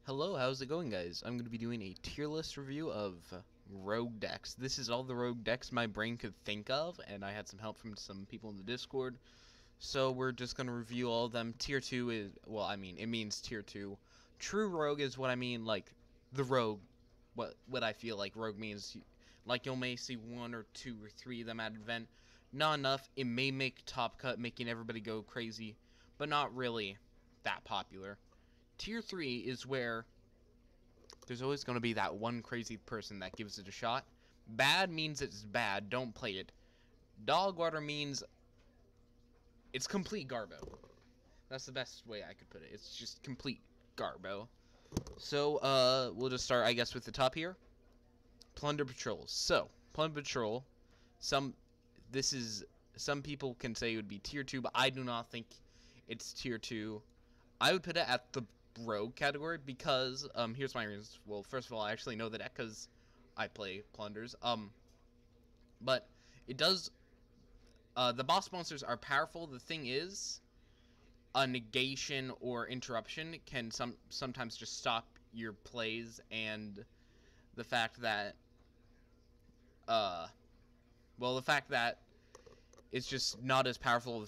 Hello, how's it going, guys? I'm going to be doing a tier list review of rogue decks. This is all the rogue decks my brain could think of, and I had some help from some people in the Discord. So we're just going to review all of them. Tier 2 is, well, I mean, it means tier 2. True rogue is what I mean, like, the rogue. What I feel like rogue means. Like, you may see one or two or three of them at an event. Not enough. It may make top cut, making everybody go crazy, but not really that popular. Tier 3 is where there's always going to be that one crazy person that gives it a shot. Bad means it's bad, don't play it. Dog water means it's complete garbo. That's the best way I could put it. It's just complete garbo. So, we'll just start, I guess, with the top here. Plunder Patrols. So, Plunder Patrol, some people can say it would be tier 2, but I do not think it's tier 2. I would put it at the rogue category because here's my reasons. Well, first of all, I actually know the deck because I play plunders. But it does. The boss monsters are powerful. The thing is, a negation or interruption can sometimes just stop your plays, and the fact that the fact that it's just not as powerful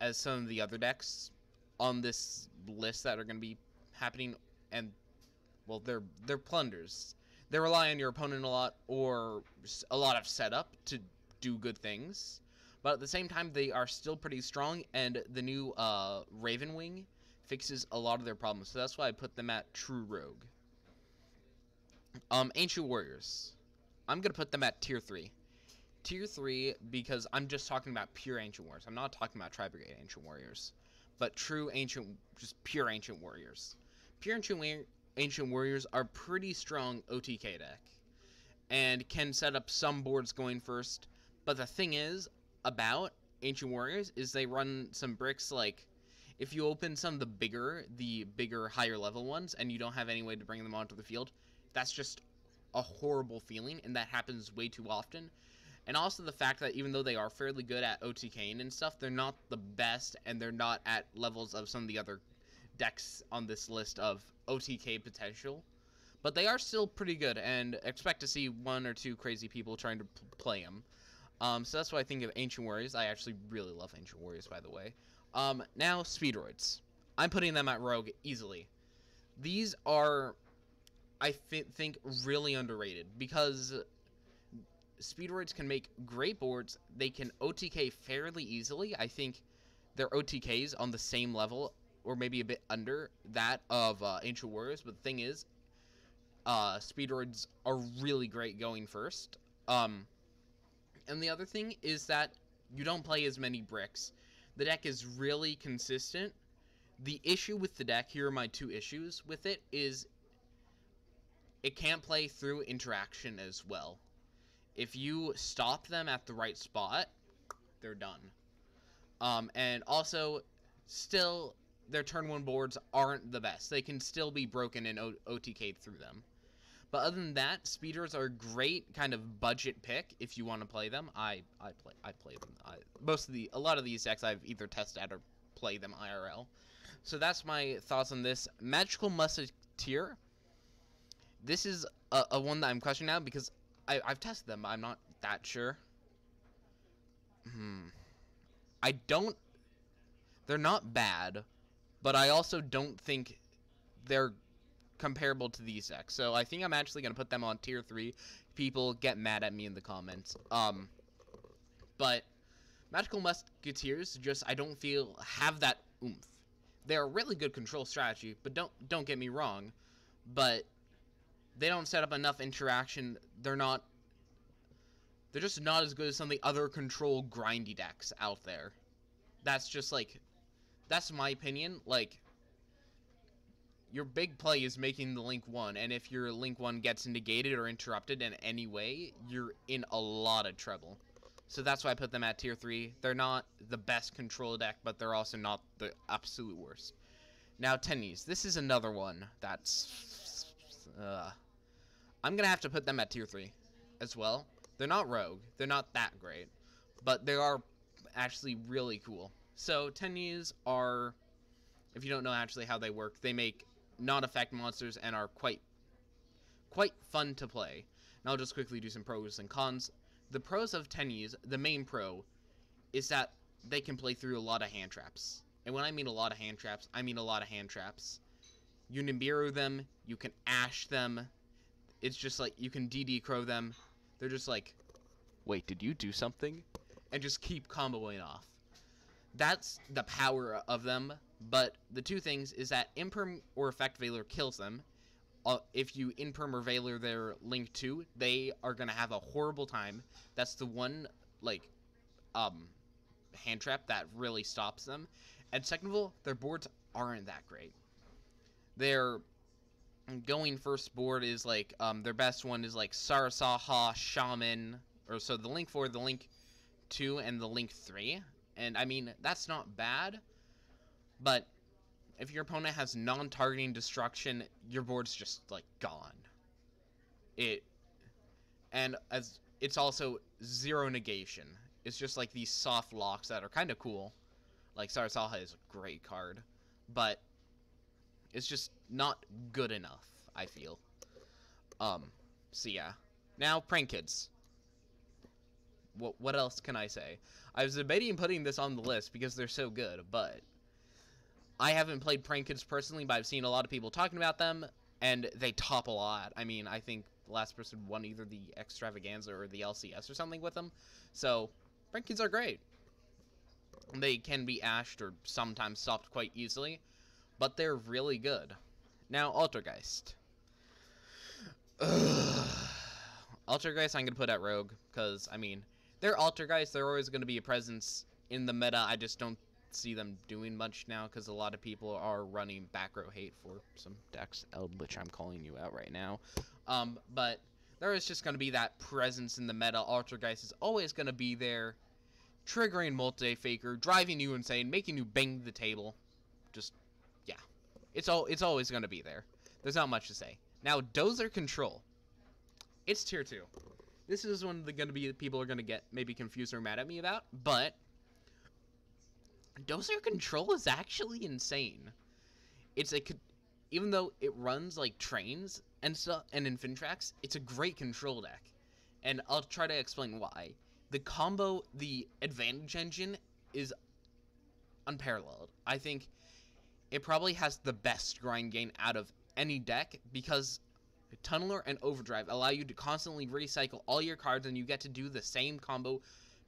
as some of the other decks on this list that are going to be happening, and well, they're plunders. They rely on your opponent a lot, or a lot of setup to do good things, but at the same time they are still pretty strong, and the new Raven Wing fixes a lot of their problems, so that's why I put them at true rogue. Ancient Warriors, I'm gonna put them at tier 3. Tier 3 because I'm just talking about pure Ancient Warriors. I'm not talking about Tri-Brigade Ancient Warriors, but true ancient, just pure Ancient Warriors. Pure Ancient Warriors are pretty strong OTK deck, and can set up some boards going first, but the thing is about Ancient Warriors is they run some bricks. Like, if you open some of the bigger, higher level ones, and you don't have any way to bring them onto the field, that's just a horrible feeling, and that happens way too often. And also the fact that even though they are fairly good at OTKing and stuff, they're not the best, and they're not at levels of some of the other decks on this list of OTK potential. But they are still pretty good, and expect to see one or two crazy people trying to play them. So that's what I think of Ancient Warriors. I actually really love Ancient Warriors, by the way. Now, Speedroids. I'm putting them at Rogue easily. These are, I think, really underrated, because Speedroids can make great boards. They can OTK fairly easily. I think their OTKs on the same level, or maybe a bit under that of Ancient Warriors. But the thing is, Speedroids are really great going first. And the other thing is that you don't play as many bricks. The deck is really consistent. The issue with the deck, here are my two issues with it, is it can't play through interaction as well. If you stop them at the right spot, they're done. And also, still, their turn 1 boards aren't the best. They can still be broken and OTK'd through them. But other than that, speeders are a great kind of budget pick if you want to play them. I play them. A lot of these decks I've either tested out or play them IRL. So that's my thoughts on this. Magical Musketeer. This is a one that I'm questioning now because I've tested them, but I'm not that sure. They're not bad, but I also don't think they're comparable to these decks. So I think I'm actually going to put them on tier 3. People get mad at me in the comments. But Magical Musketeers I don't feel have that oomph. They're a really good control strategy, but don't get me wrong, but they don't set up enough interaction. They're just not as good as some of the other control grindy decks out there. That's just like, that's my opinion. Like, your big play is making the Link 1, and if your Link 1 gets negated or interrupted in any way, you're in a lot of trouble. So that's why I put them at tier 3. They're not the best control deck, but they're also not the absolute worst. Now, Tennies. This is another one that's I'm going to have to put them at tier 3 as well. They're not rogue. They're not that great, but they are actually really cool. So, Tennies are, if you don't know actually how they work, they make not affect monsters and are quite fun to play. And I'll just quickly do some pros and cons. The pros of Tennies, the main pro, is that they can play through a lot of hand traps. And when I mean a lot of hand traps, I mean a lot of hand traps. You Nibiru them, you can Ash them. It's just like, you can DD Crow them. They're just like, wait, did you do something? And just keep comboing off. That's the power of them, but the two things is that Imperm or Effect Veiler kills them. If you Imperm or Veiler their Link 2, they are going to have a horrible time. That's the one, like, hand trap that really stops them. And second of all, their boards aren't that great. Their going first board is like, their best one is like Sarasaha, Shaman, or so the Link 4, the Link 2, and the Link 3. And I mean, that's not bad, but if your opponent has non-targeting destruction, your board's just like gone. And as it's also zero negation. It's just like these soft locks that are kind of cool. Like Sarasaha is a great card, but it's just not good enough, I feel. So yeah. Now, Prank Kids. What else can I say? I was debating putting this on the list because they're so good, but I haven't played Prank Kids personally, but I've seen a lot of people talking about them, and they top a lot. I mean, I think the last person won either the Extravaganza or the LCS or something with them. So, Prank Kids are great. They can be ashed or sometimes stopped quite easily, but they're really good. Now, Altergeist. Altergeist I'm going to put at Rogue, because, I mean, they're Altergeist, they're always going to be a presence in the meta. I just don't see them doing much now, because a lot of people are running back row hate for some decks, which I'm calling you out right now. But there is just going to be that presence in the meta. Altergeist is always going to be there, triggering multi-faker, driving you insane, making you bang the table. Just, yeah. It's always going to be there. There's not much to say. Now, Dozer Control. It's tier 2. This is one people are going to get maybe confused or mad at me about, but Dozer Control is actually insane. Even though it runs like trains and stuff and Infintrax, it's a great control deck. And I'll try to explain why. The advantage engine is unparalleled. I think it probably has the best grind gain out of any deck, because Tunneler and Overdrive allow you to constantly recycle all your cards, and you get to do the same combo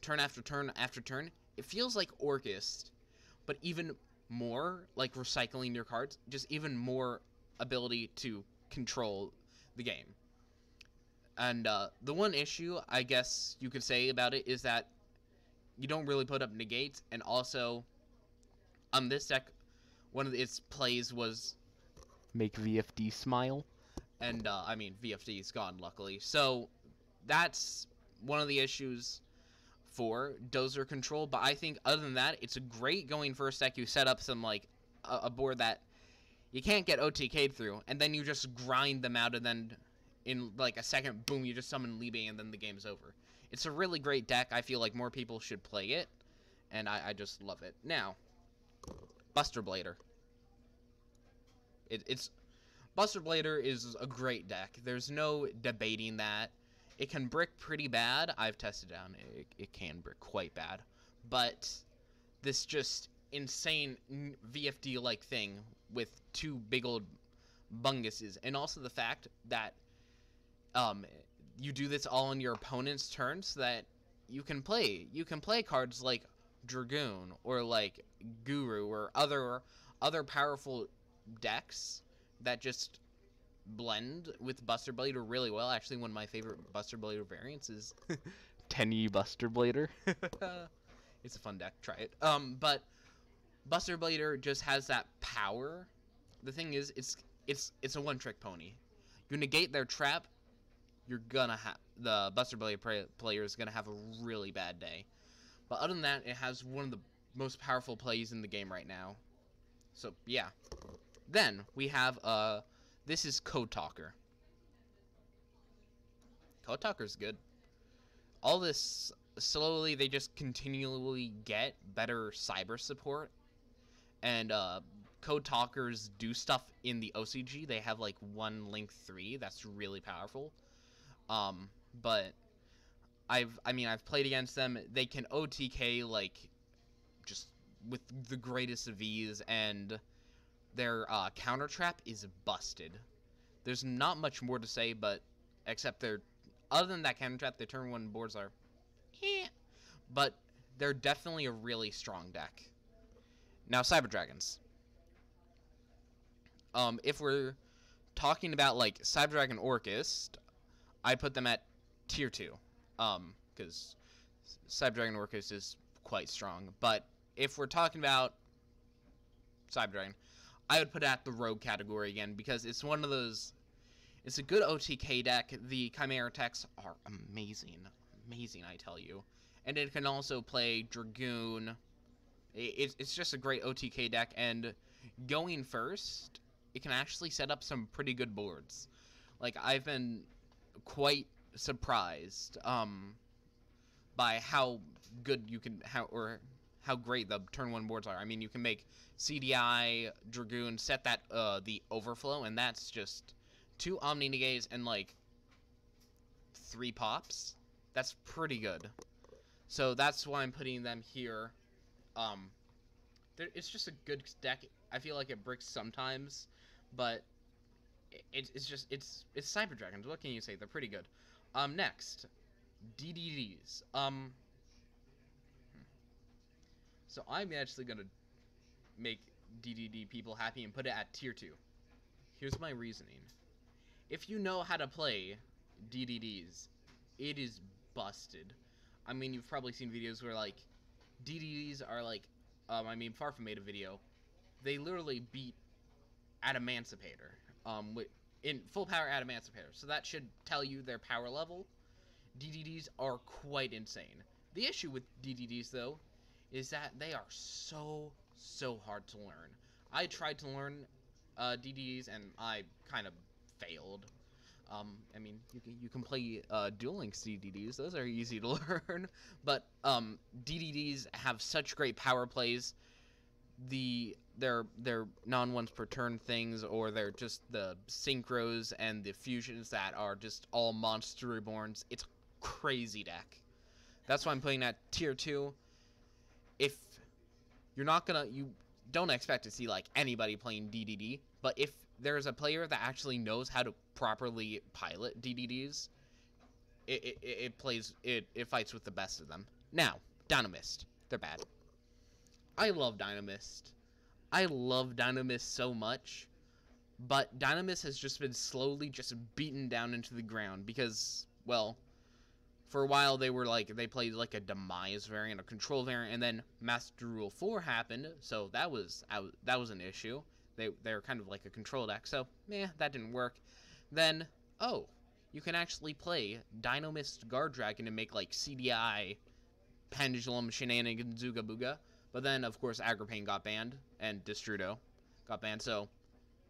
turn after turn after turn. It feels like Orchist, but even more like recycling your cards, just even more ability to control the game. And the one issue, I guess you could say about it, is that you don't really put up negates, and also, this deck, one of its plays was make VFD smile. And, I mean, VFD is gone, luckily. So, that's one of the issues for Dozer Control. But I think, other than that, it's a great going first deck. You set up some, like, a board that you can't get OTK'd through. And then you just grind them out, and then in, like, a second, boom, you just summon Liebe, and then the game's over. It's a really great deck. I feel like more people should play it. And I just love it. Now, Buster Blader. Buster Blader is a great deck. There's no debating that. It can brick pretty bad. I've tested it out. It can brick quite bad. But this just insane VFD-like thing with two big old bunguses. And also the fact that you do this all on your opponent's turn, so that you can play cards like Dragoon or like Guru or other powerful decks that just blend with Buster Blader really well. Actually, one of my favorite Buster Blader variants is Tenny Buster Blader. It's a fun deck. Try it. But Buster Blader just has that power. The thing is, it's a one-trick pony. You negate their trap, you're gonna have the Buster Blader player is gonna have a really bad day. But other than that, it has one of the most powerful plays in the game right now. So yeah. Then we have this is Code Talker. Code Talker's good. All this slowly, they just continually get better cyber support, and Code Talkers do stuff in the OCG. They have like 1 Link 3 that's really powerful. But I've played against them. They can OTK like just with the greatest of ease, and their counter trap is busted. There's not much more to say, but except other than that counter trap, the turn 1 boards are but they're definitely a really strong deck. Now, Cyber Dragons. If we're talking about like Cyber Dragon Orchist, I put them at tier 2. Because Cyber Dragon Orchist is quite strong. But if we're talking about Cyber Dragon, I would put it at the Rogue category again, because it's one of those. It's a good OTK deck. The Chimera attacks are amazing. Amazing, I tell you. And it can also play Dragoon. It's just a great OTK deck, and going first, it can actually set up some pretty good boards. Like, I've been quite surprised by how good you can, how great the turn 1 boards are. I mean, you can make CDI, Dragoon, set that the overflow, and that's just 2 Omni Negates and like 3 pops. That's pretty good. So that's why I'm putting them here. It's just a good deck. I feel like it bricks sometimes, but it's Cyber Dragons. What can you say? They're pretty good. Next, DDDs. So I'm actually gonna make DDD people happy and put it at tier 2. Here's my reasoning. If you know how to play DDDs, it is busted. I mean, you've probably seen videos where, like, DDDs are, like, Farfa made a video. They literally beat Adamancipator, in full power Adamancipator. So that should tell you their power level. DDDs are quite insane. The issue with DDDs, though, is that they are so hard to learn. I tried to learn DDDs, and I kind of failed. I mean, you can play Duel Links DDDs. Those are easy to learn. But DDDs have such great power plays. They're non-ones per turn things, or they're just the synchros and the fusions that are just all monster reborns. It's a crazy deck. That's why I'm putting at tier 2. If you're not gonna, you don't expect to see like anybody playing DDD, but if there's a player that actually knows how to properly pilot DDDs, it fights with the best of them. Now, Dynamist. They're bad. I love Dynamist. I love Dynamist so much, but Dynamist has just been slowly just beaten down into the ground because, well, for a while they played like a Demise variant, a Control variant, and then Master Rule 4 happened, so that was an issue. They're kind of like a control deck, so that didn't work. Then, you can actually play Dynamist Guard Dragon and make like CDI, Pendulum, Shenanigans, Zooga Booga. But then, of course, Agripane got banned, and Destrudo got banned, so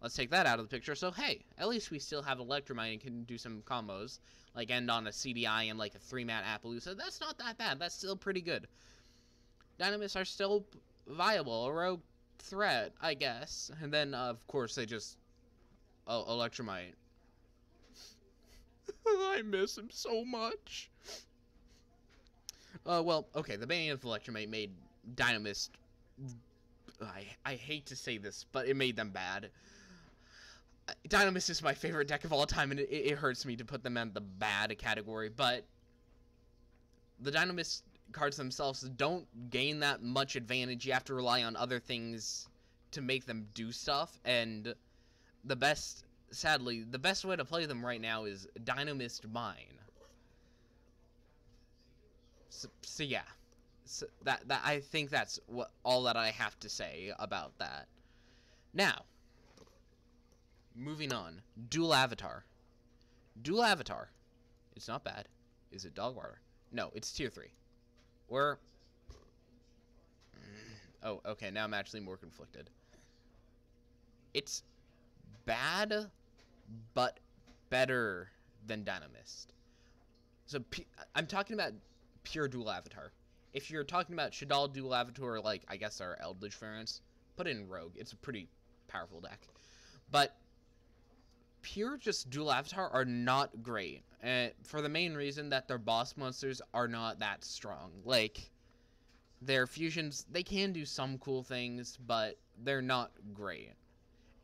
let's take that out of the picture. So, hey, at least we still have Electromite and can do some combos, like end on a CDI and like a 3-mat Appaloosa. That's not that bad. That's still pretty good. Dynamists are still viable, a rogue threat, I guess. And then, of course, they just... Electromite. I miss him so much. Well, okay, the banning of Electromite made Dynamist... I hate to say this, but it made them bad. Dynamist is my favorite deck of all time, and it hurts me to put them in the bad category, but the Dynamist cards themselves don't gain that much advantage. You have to rely on other things to make them do stuff, and sadly, the best way to play them right now is Dynamist Mine. So yeah. So I think that's all that I have to say about that. Now, moving on. Dual Avatar. Dual Avatar. It's not bad. Is it dog water? No, it's tier 3. Or... Oh, okay, now I'm actually more conflicted. It's bad, but better than Dynamist. So, I'm talking about pure Dual Avatar. If you're talking about Shadal Dual Avatar, like, I guess our Eldritch variants, put it in Rogue. It's a pretty powerful deck. But pure just dual avatar are not great, for the main reason that their boss monsters are not that strong. Like, their fusions, they can do some cool things, but they're not great.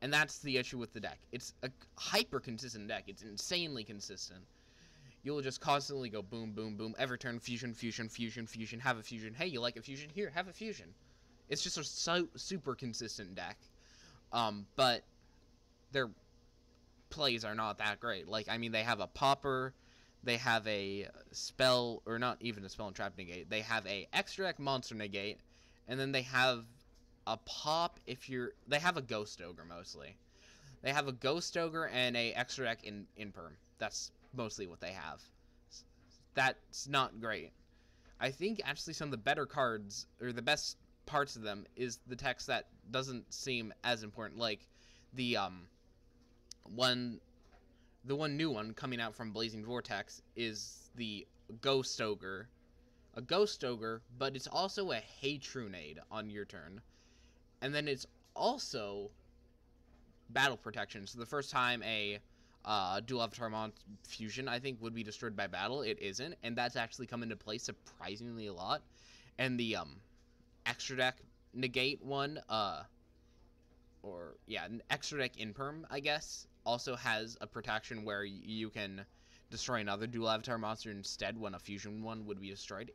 And that's the issue with the deck. It's a hyper consistent deck. It's insanely consistent. You'll just constantly go boom, boom, boom. Every turn, fusion, fusion, fusion, fusion. Have a fusion. Hey, you like a fusion? Here, have a fusion. It's just a super consistent deck. But their plays are not that great. Like, I mean, they have a popper. They have a spell, or not even a spell and trap negate. They have a extra deck monster negate. And then they have a pop if you're... They have a ghost ogre, mostly. They have a ghost ogre and a extra deck in perm. That's mostly what they have. That's not great. I think actually some of the better cards, or the best parts of them, is the text that doesn't seem as important. Like the one new one coming out from Blazing Vortex is the Ghost Ogre. A Ghost Ogre, but it's also a Hey Trunade on your turn. And then it's also battle protection. So the first time a dual avatar fusion, I think, would be destroyed by battle, it isn't, and that's actually come into play surprisingly a lot. And the extra deck negate one, an extra deck imperm, I guess, also has a protection where you can destroy another dual avatar monster instead when a fusion one would be destroyed.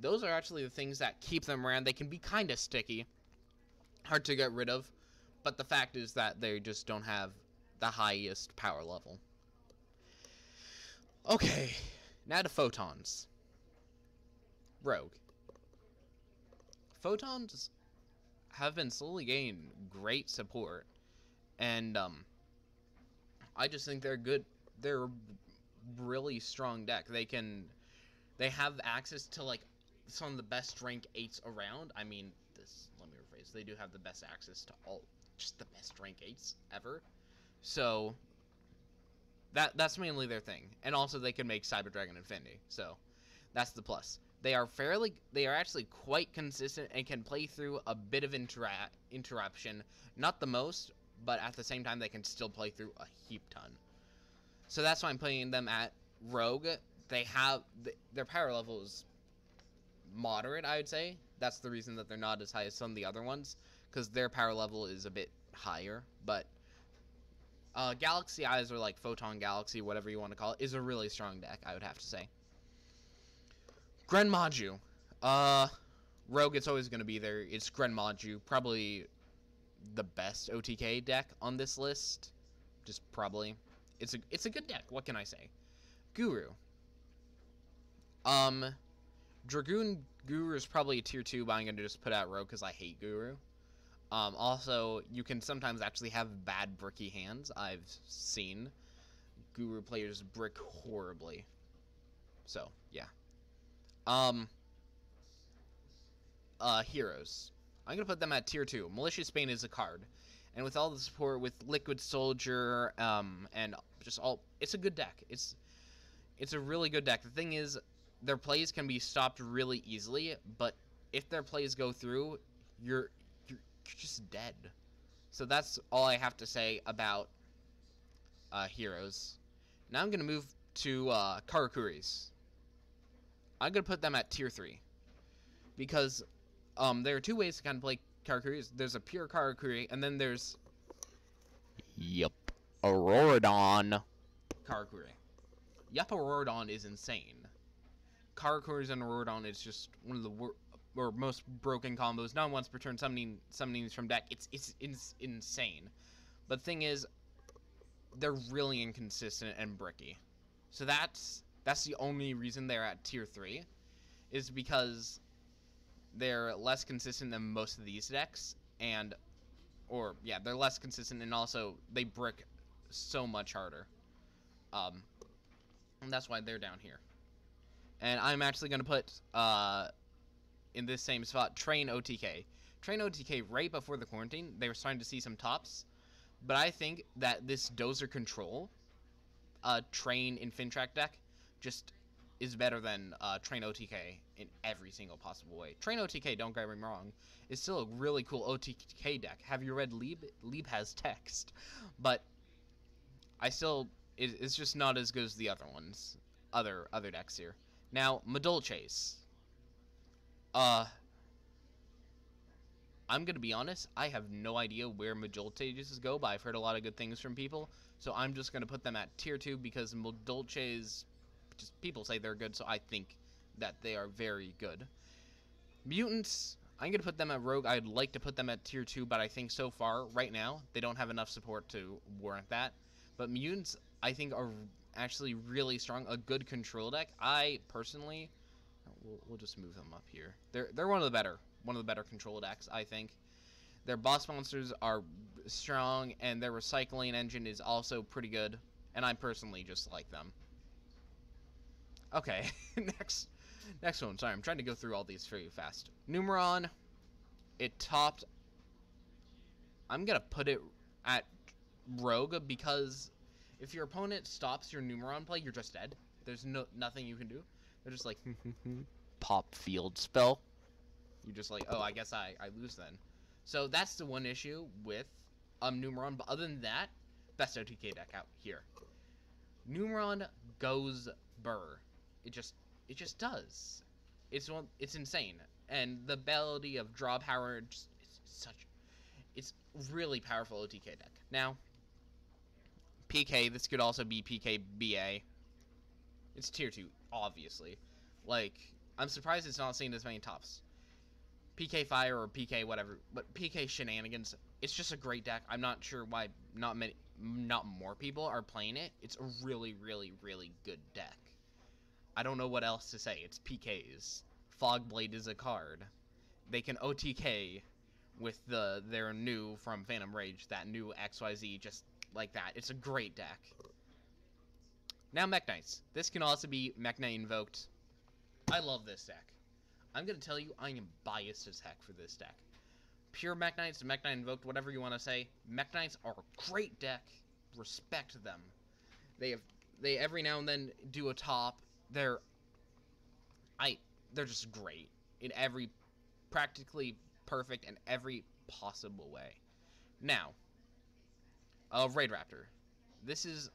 Those are actually the things that keep them around. They can be kind of sticky, hard to get rid of, but the fact is that they just don't have the highest power level. Okay, now to Photons. Rogue. Photons have been slowly gaining great support, and I just think they're good. They're a really strong deck. They have access to like some of the best rank 8s around. I mean, let me rephrase. They do have the best access to just the best rank 8s ever. So that's mainly their thing. And also they can make Cyber Dragon Infinity. So that's the plus. They are actually quite consistent and can play through a bit of interruption. Not the most, but at the same time they can still play through a heap ton. So that's why I'm playing them at Rogue. They have their power level is moderate, I would say. That's the reason that they're not as high as some of the other ones, because their power level is a bit higher. But Galaxy Eyes, or like Photon Galaxy, whatever you want to call it, is a really strong deck, I would have to say. Grenmaju. Rogue, it's always going to be there. It's Grenmaju, probably the best OTK deck on this list. Just probably. It's a good deck, what can I say? Guru. Dragoon Guru is probably a tier 2, but I'm going to just put out Rogue because I hate Guru. Also, you can sometimes actually have bad bricky hands. I've seen Guru players brick horribly. So, yeah. Heroes. I'm going to put them at tier 2. Malicious Bane is a card. And with all the support with Liquid Soldier, and just all... It's a good deck. It's a really good deck. The thing is, their plays can be stopped really easily, but if their plays go through, you're just dead. So that's all I have to say about Heroes. Now I'm going to move to Karakuris. I'm going to put them at tier 3. Because there are two ways to kind of play Karakuris. There's a pure Karakuri, and then there's... Yup. Auroradon Karakuri. Yup, Auroradon is insane. Karakuris and Auroradon is just one of the most broken combos. Not once per turn summoning from deck. It's insane. But the thing is, they're really inconsistent and bricky. So that's the only reason they're at tier 3, is because they're less consistent than most of these decks, they're less consistent, and also they brick so much harder. And that's why they're down here. And I'm actually going to put, in this same spot, Train OTK. Train OTK, right before the quarantine, they were starting to see some tops. But I think that this Dozer Control, Train Infintrack deck, just is better than Train OTK in every single possible way. Train OTK, don't get me wrong, is still a really cool OTK deck. Have you read Lieb? Lieb has text, but I still, it's just not as good as the other ones, other decks here. Now, Madolches. I'm gonna be honest, I have no idea where Madolches go, but I've heard a lot of good things from people, so I'm just gonna put them at tier 2 because Madolches, just people say they're good, so I think that they are very good. Mutants, I'm gonna put them at Rogue. I'd like to put them at tier 2, but I think so far, right now, they don't have enough support to warrant that. But Mutants, I think, are actually really strong, a good control deck. I personally, we'll just move them up here. They're one of the better control decks, I think. Their boss monsters are strong, and their recycling engine is also pretty good, and I personally just like them. Okay, next one. Sorry, I'm trying to go through all these very fast. Numeron, it topped. I'm gonna put it at Rogue because if your opponent stops your Numeron play, you're just dead. There's nothing you can do. They're just like pop field spell. You're just like, oh, I guess I lose then. So that's the one issue with Numeron. But other than that, best OTK deck out here. Numeron goes burr. It just does. It's insane. And the ability of draw power, it's really powerful OTK deck. Now, PK, this could also be PKBA. It's tier 2, obviously. Like, I'm surprised it's not seeing as many tops. PK Fire or PK whatever, but PK Shenanigans, it's just a great deck. I'm not sure why not more people are playing it. It's a really, really, really good deck. I don't know what else to say. It's PKs. Fogblade is a card. They can OTK with their new from Phantom Rage, that new XYZ, just like that. It's a great deck. Now Mech Knights. This can also be Mech Knight invoked. I love this deck. I'm going to tell you, I am biased as heck for this deck. Pure Mech Knights, Mech Knight invoked, whatever you want to say. Mech Knights are a great deck. Respect them. They every now and then do a top. They're just great in every practically perfect in every possible way. Now, Raid Raptor. This is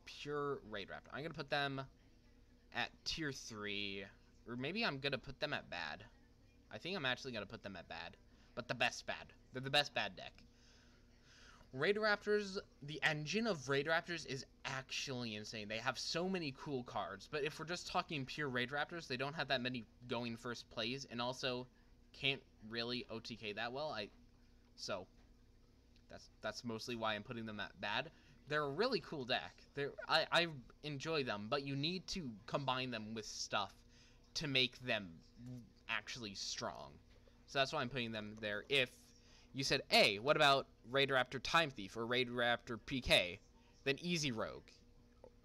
pure Raid Raptor. I'm gonna put them at tier 3, or maybe I'm gonna put them at bad. I think I'm actually gonna put them at bad, but the best bad. They're the best bad deck. Raid Raptors, the engine of Raid Raptors is actually insane. They have so many cool cards, but if we're just talking pure Raid Raptors, they don't have that many going first plays, and also can't really OTK that well. So that's mostly why I'm putting them at bad. They're a really cool deck. I enjoy them, but you need to combine them with stuff to make them actually strong. So that's why I'm putting them there. If you said, hey, what about Raid Raptor Time Thief or Raid Raptor PK? Then Easy Rogue.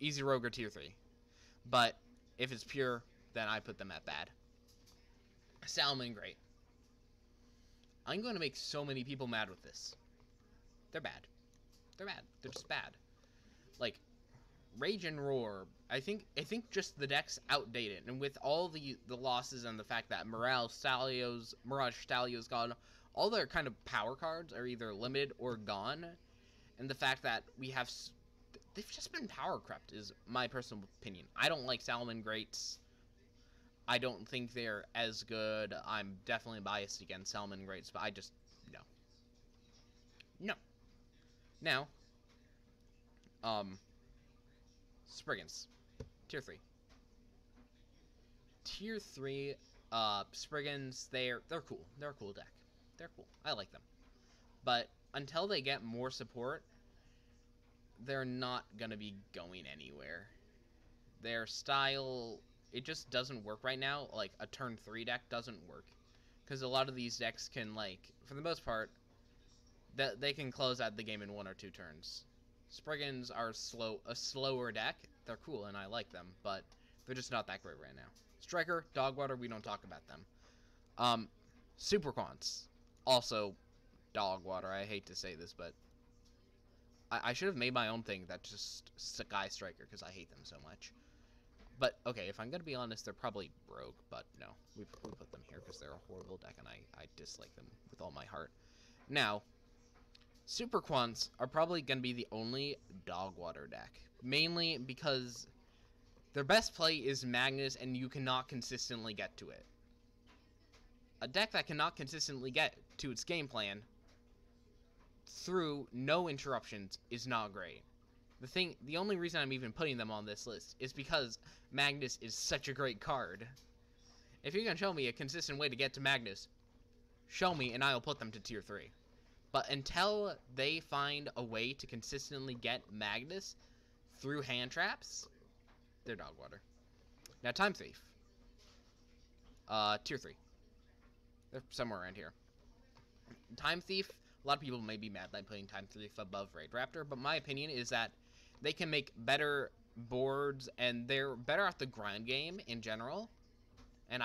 Easy Rogue or tier 3. But if it's pure, then I put them at bad. Salmon Great. I'm going to make so many people mad with this. They're bad. They're bad. They're just bad. Like, Rage and Roar, I think just the deck's outdated. And with all the losses and the fact that Mirage Stalio's gone, all their kind of power cards are either limited or gone. And the fact that we have... They've just been power crept, is my personal opinion. I don't like Salmon Greats. I don't think they're as good. I'm definitely biased against Salmon Greats, but I just... No. No. Now, Spriggans. Tier 3. Tier 3, Spriggans, they're cool. They're a cool deck. They're cool. I like them. But until they get more support, they're not going to be going anywhere. Their style, it just doesn't work right now. Like, a turn 3 deck doesn't work. Because a lot of these decks can, like, for the most part, they can close out the game in 1 or 2 turns. Spriggans are a slower deck. They're cool, and I like them, but they're just not that great right now. Striker, Dogwater, we don't talk about them. Super Quants, also Dogwater. I hate to say this, but I should have made my own thing that just Sakai Striker, because I hate them so much. But, okay, if I'm gonna be honest, they're probably rogue, but no. We put them here because they're a horrible deck, and I dislike them with all my heart. Now, Super Quants are probably gonna be the only dog water deck. Mainly because their best play is Magnus, and you cannot consistently get to it. A deck that cannot consistently get to its game plan through no interruptions is not great. The only reason I'm even putting them on this list is because Magnus is such a great card. If you can show me a consistent way to get to Magnus, show me and I'll put them to tier 3. But until they find a way to consistently get Magnus through hand traps, they're dog water. Now, Time Thief. Tier 3. They're somewhere around here. Time Thief, a lot of people may be mad that I'm putting Time Thief above Raid Raptor, but my opinion is that they can make better boards, and they're better at the grind game in general. And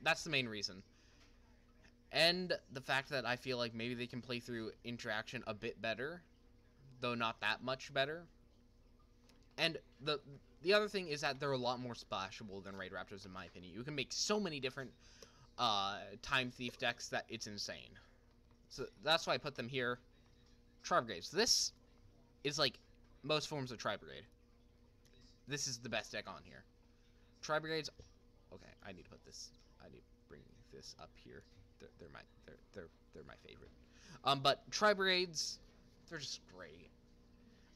that's the main reason. And the fact that I feel like maybe they can play through interaction a bit better, though not that much better. And the other thing is that they're a lot more splashable than Raid Raptors, in my opinion. You can make so many different Time Thief decks that it's insane. So that's why I put them here. Tri-Brigades. This is like most forms of Tri-Brigade. This is the best deck on here. Tri-Brigades. Okay, I need to put this. I need to bring this up here. They're my favorite. But Tri-Brigades, they're just great.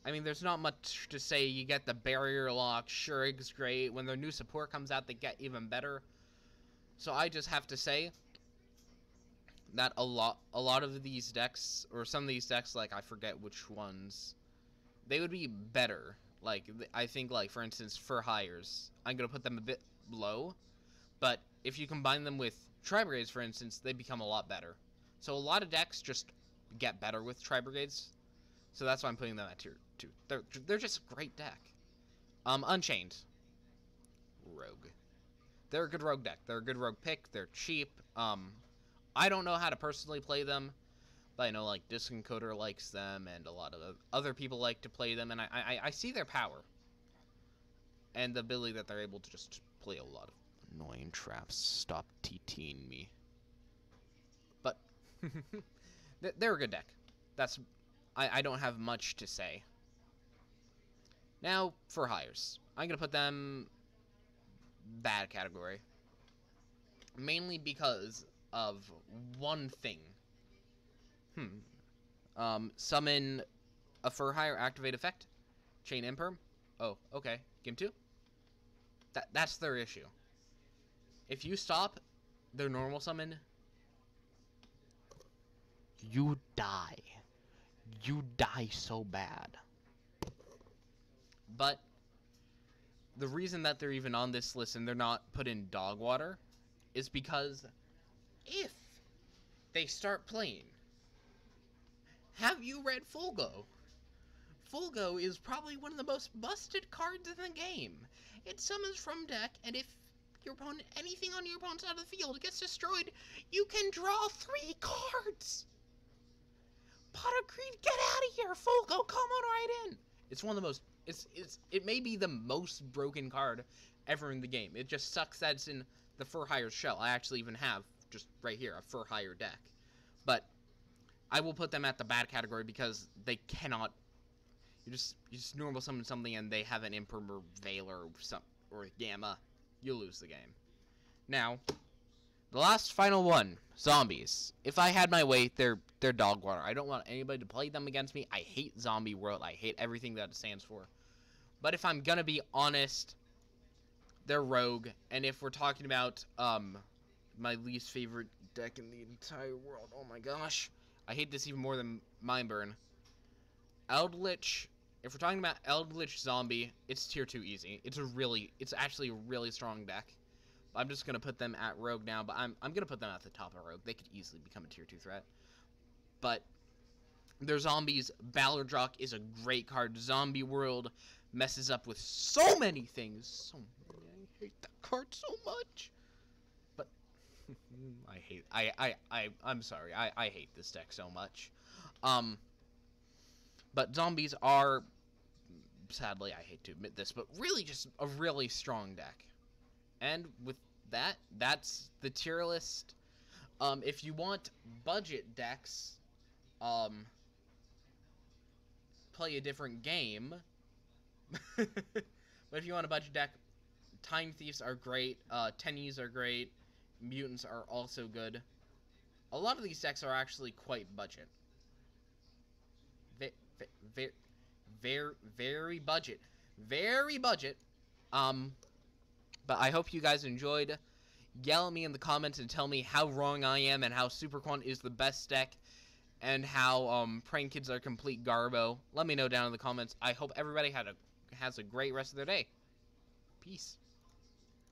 I mean, there's not much to say. You get the barrier lock. Shurig's great. When their new support comes out, they get even better. So I just have to say that a lot of these decks, or some of these decks, like I forget which ones, they would be better. Like I think, like for instance, for hires, I'm gonna put them a bit low, but if you combine them with Tri-Brigades, for instance, they become a lot better. So a lot of decks just get better with Tri-Brigades. So that's why I'm putting them at tier 2. They're just a great deck. Unchained. Rogue. They're a good rogue deck. They're a good rogue pick. They're cheap. I don't know how to personally play them, but I know like Disc Encoder likes them, and a lot of other people like to play them, and I see their power. And the ability that they're able to just play a lot of annoying traps. Stop TTing me. But they're a good deck. I don't have much to say. Now, for hires. I'm going to put them bad category. Mainly because of one thing. Summon a for hire activate effect. Chain Imperm. Oh, okay. Game 2. That's their issue. If you stop their normal summon, you die. You die so bad. But the reason that they're even on this list and they're not put in dog water is because if they start playing, have you read Fulgo? Fulgo is probably one of the most busted cards in the game. It summons from deck, and if your opponent, anything on your opponent's side of the field gets destroyed, you can draw 3 cards. Pot of Greed, get out of here! Fulgo, come on right in! It's one of the most, it may be the most broken card ever in the game. It just sucks that it's in the for hire shell. I actually even have, just right here, a for hire deck. But I will put them at the bad category because they cannot, you just normal summon something and they have an Imperm or Veil or Gamma, you lose the game. Now, the last final one, zombies. If I had my way, they're dog water. I don't want anybody to play them against me. I hate Zombie World. I hate everything that it stands for. But if I'm gonna be honest, they're rogue. And if we're talking about my least favorite deck in the entire world, oh my gosh, I hate this even more than Mindburn. Eldritch. If we're talking about Eldritch Zombie, it's tier 2 easy. It's actually a really strong deck. I'm just gonna put them at rogue now, but I'm gonna put them at the top of rogue. They could easily become a tier 2 threat. But their zombies, Ballardrock is a great card. Zombie World messes up with so many things. I hate that card so much. But I'm sorry. I hate this deck so much. But zombies are sadly, I hate to admit this, but really just a really strong deck. And with that, that's the tier list. If you want budget decks, play a different game. But if you want a budget deck, Time Thieves are great, Tennies are great, Mutants are also good. A lot of these decks are actually quite budget. Very budget. Very budget. But I hope you guys enjoyed. Yell at me in the comments and tell me how wrong I am and how Super Quant is the best deck and how Prank Kids are complete garbo. Let me know down in the comments. I hope everybody has a great rest of their day. Peace.